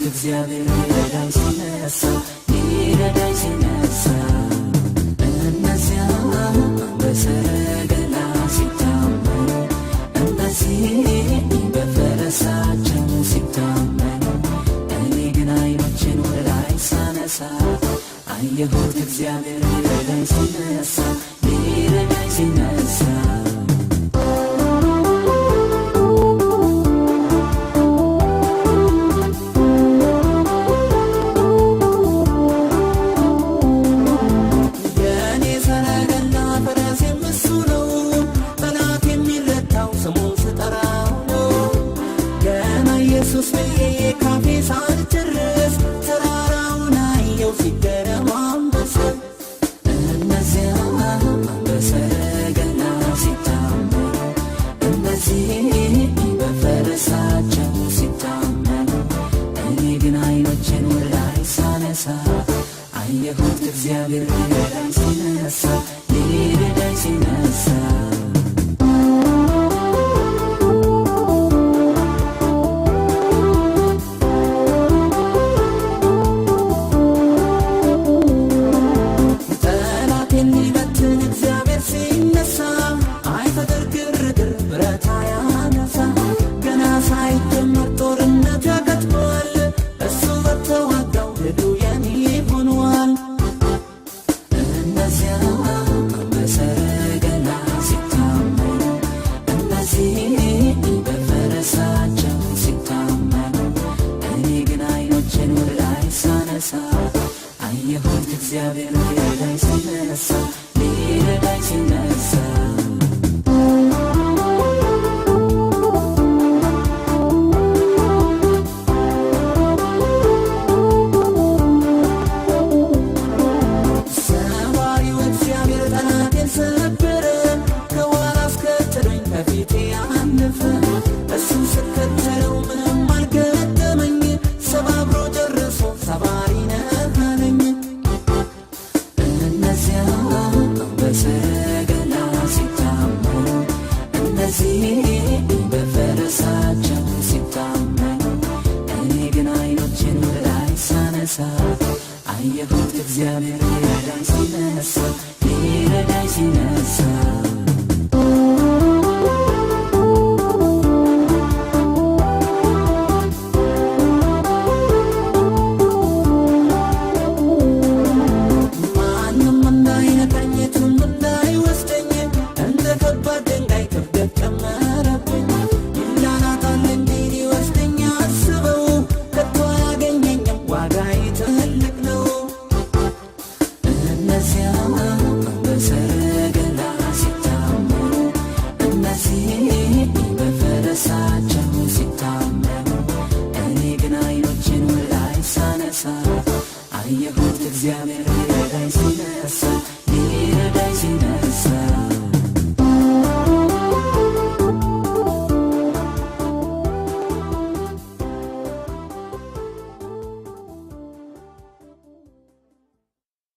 እግዚአብሔር ሊረዳኝ ሲነሳ ሊረዳኝ ሲነሳ እነዚያ በሰረገላ ሲታመኑ እነዚህ በፈረሳቸው ሲታመኑ እኔ ግን አይኖችን ወደ ላይ ሳነሳ አየሁት እግዚአብሔር ሊረዳኝ ሲነሳ ሊረዳኝ ሲነሳ ኢየሱስ ካፌ ሳልጨርስ ተራራውን አየው ሲገረማመስ እነዚያ በሰረገላ ሲታመኑ እነዚህ በፈረሳቸው ሲታመኑ እኔ ግን አይኖችን ወደ ላይ ሳነሳ አየሁት እግዚአብሔር ሊረዳኝ ሲነሳ ሊረዳኝ ሲነሳ አየሁት እግዚአብሔር ሊረዳኝ ሲነሳ ሊረዳኝ ሲነሳ ሰባሪው እግዚአብሔር ጠላቴን ሰበረ ከኋላ አስከተለኝ ከፊቴ አለፈ እሱ ስከተለው ምንም አልገጠመኝ ሰባብሮ ጨርሶ ሰባሪ በሰረገላ ሲታመኑ እነዚህ በፈረሳቸው ሲታመኑ እኔ ግን አይኖችን ወደ ላይ ሳነሳ አየሁት እግዚአብሔር ሊረዳኝ ሲነሳ ሊረዳኝ ሲነሳ በሰረገላ ሲታመኑ እነዚህ በፈረሳቸው ሲታመኑ እኔ ግን አይኖችን ወደ ላይ ሳነሳ አየሁት እግዚአብሔር ሊረዳኝ ሲነሳ